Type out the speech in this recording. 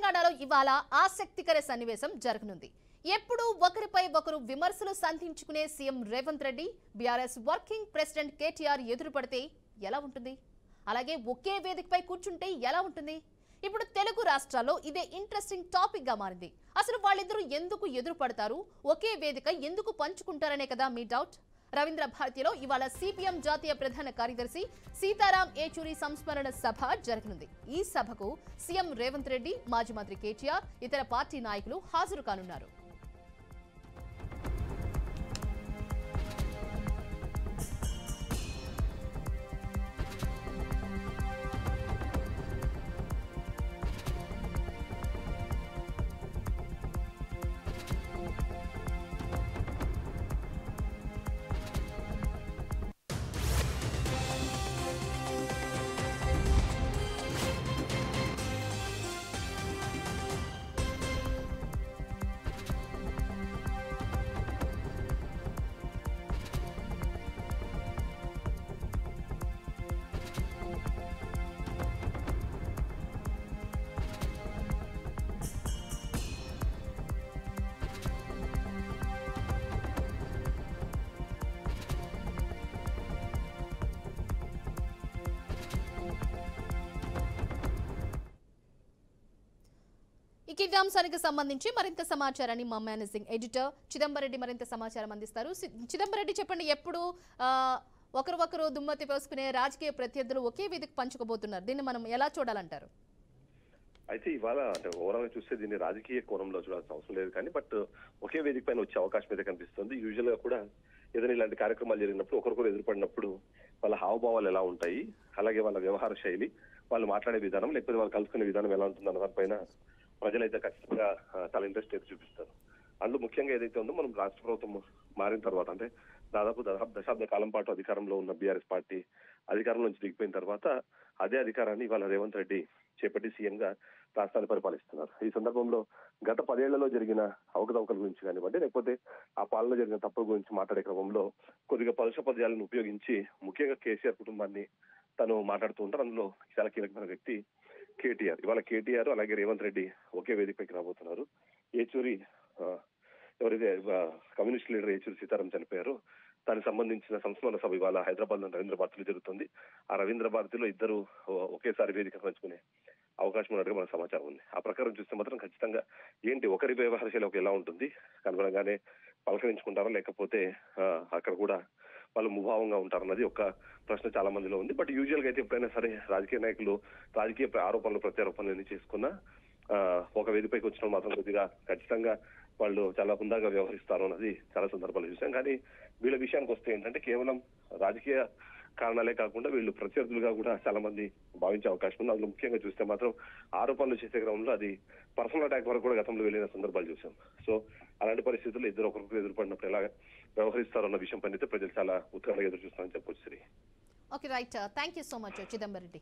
తెలంగాణలో ఇవాళ ఆసక్తికర సన్నివేశం జరగనుంది. ఎప్పుడు ఒకరిపై ఒకరు విమర్శలు సంధించుకునే CM Revanth Reddy BRS working president KTR ఎదురుపడితే ఎలా ఉంటుంది? అలాగే ఒకే వేదికపై కూర్చుంటే ఎలా ఉంటుంది? ఇప్పుడు తెలుగు రాష్ట్రాల్లో ఇదే ఇంట్రెస్టింగ్ టాపిక్ గా మారింది. అసలు వాళ్ళిద్దరూ ఎందుకు ఎదురుపడతారు, ఒకే వేదిక ఎందుకు పంచుకుంటారనే కదా మీ డౌట్. రవీంద్ర భారతిలో ఇవాళ సిపిఎం జాతీయ ప్రధాన కార్యదర్శి సీతారాం ఏచూరి సంస్మరణ సభ జరగనుంది. ఈ సభకు సీఎం రేవంత్ రెడ్డి, మాజీ మంత్రి కేటీఆర్, ఇతర పార్టీ నాయకులు హాజరు కానున్నారు. ఇదే అంశానికి సంబంధించి మరింత సమాచారాన్ని మా మేనేజింగ్ ఎడిటర్ చిదంబరెడ్డి మరింత సమాచారం అందిస్తారు. చిదంబరెడ్డి, చెప్పండి, ఎప్పుడు ఒకరు దుమ్మతి పోసుకునే రాజకీయ ప్రత్యర్థులు ఒకే వేదిక పంచుకోబోతున్నారు, దీన్ని మనం ఎలా చూడాలంటారు? అయితే ఇవాళ అంటే ఓవరాల్ చూస్తే దీన్ని రాజకీయ కోణంలో చూడాల్సిన అవసరం లేదు, కానీ బట్ ఒకే వేదిక పైన వచ్చే అవకాశం అయితే కనిపిస్తుంది. యూజువల్ గా కూడా ఏదైనా ఇలాంటి కార్యక్రమాలు జరిగినప్పుడు ఒకరికొకరు ఎదురుపడినప్పుడు వాళ్ళ హావభావాలు ఎలా ఉంటాయి, అలాగే వాళ్ళ వ్యవహార శైలి, వాళ్ళు మాట్లాడే విధానం, లేకపోతే వాళ్ళు కలుసుకునే విధానం ఎలా ఉంటుంది అన్న దానిపైన ప్రజలైతే ఖచ్చితంగా చాలా ఇంట్రెస్ట్ అయితే చూపిస్తారు. అందులో ముఖ్యంగా ఏదైతే ఉందో మనం రాష్ట్ర ప్రభుత్వం మారిన తర్వాత, అంటే దాదాపు దశాబ్ద కాలం పాటు అధికారంలో ఉన్న బీఆర్ఎస్ పార్టీ అధికారం నుంచి దిగిపోయిన తర్వాత అదే అధికారాన్ని ఇవాళ రేవంత్ రెడ్డి చేపట్టి సీఎం గా రాష్ట్రాన్ని పరిపాలిస్తున్నారు. ఈ సందర్భంలో గత 10 ఏళ్లలో జరిగిన అవకతవకల గురించి కానివ్వండి, లేకపోతే ఆ పాలనలో జరిగిన తప్పుల గురించి మాట్లాడే క్రమంలో కొద్దిగా పరుష పద్యాలను ఉపయోగించి ముఖ్యంగా కేసీఆర్ కుటుంబాన్ని తను మాట్లాడుతూ ఉంటారు. అందులో చాలా కీలకమైన వ్యక్తి కేటీఆర్. ఇవాళ కేటీఆర్ అలాగే రేవంత్ రెడ్డి ఒకే వేదికపైకి రాబోతున్నారు. ఏచూరి ఎవరైతే కమ్యూనిస్ట్ లీడర్ ఏచూరి సీతారాం చనిపోయారో దానికి సంబంధించిన సంస్మరణ సభ ఇవాళ హైదరాబాద్ లో రవీంద్ర భారతిలో జరుగుతుంది. ఆ రవీంద్ర భారతిలో ఇద్దరు ఒకేసారి వేదిక పంచుకునే అవకాశం ఉన్నట్టుగా మనకు సమాచారం ఉంది. ఆ ప్రకారం చూస్తే మాత్రం ఖచ్చితంగా ఏంటి ఒకరి వ్యవహార శైలి ఎలా ఉంటుంది, కనుగొనగానే పలకరించుకుంటారా లేకపోతే అక్కడ కూడా వాళ్ళు ముభావంగా ఉంటారన్నది ఒక ప్రశ్న చాలా మందిలో ఉంది. బట్ యూజువల్ గా అయితే ఎప్పుడైనా సరే రాజకీయ నాయకులు రాజకీయ ఆరోపణలు ప్రత్యారోపణలు ఎన్ని చేసుకున్నా ఒక వేదికపైకి వచ్చిన మాత్రం కొద్దిగా ఖచ్చితంగా వాళ్ళు చాలా హుందాగా వ్యవహరిస్తారు అన్నది చాలా సందర్భాలు చూసాం. కానీ వీళ్ళ విషయానికి వస్తే ఏంటంటే కేవలం రాజకీయ కారణాలే కాకుండా వీళ్ళు ప్రత్యర్థులుగా కూడా చాలా మంది భావించే అవకాశం ఉంది. అందులో ముఖ్యంగా చూస్తే మాత్రం ఆరోపణలు చేసే క్రమంలో అది పర్సనల్ అటాక్ వరకు కూడా గతంలో వెళ్ళిన సందర్భాలు చూసాం. సో అలాంటి పరిస్థితుల్లో ఇద్దరు ఒకరికి ఎదురుపడినప్పుడు ఎలా వ్యవహరిస్తారు అన్న విషయం పైన ప్రజలు చాలా ఉత్కంఠగా ఎదురు చూస్తారని చెప్పొచ్చు. Okay, right. Thank you so much Chidambareddy.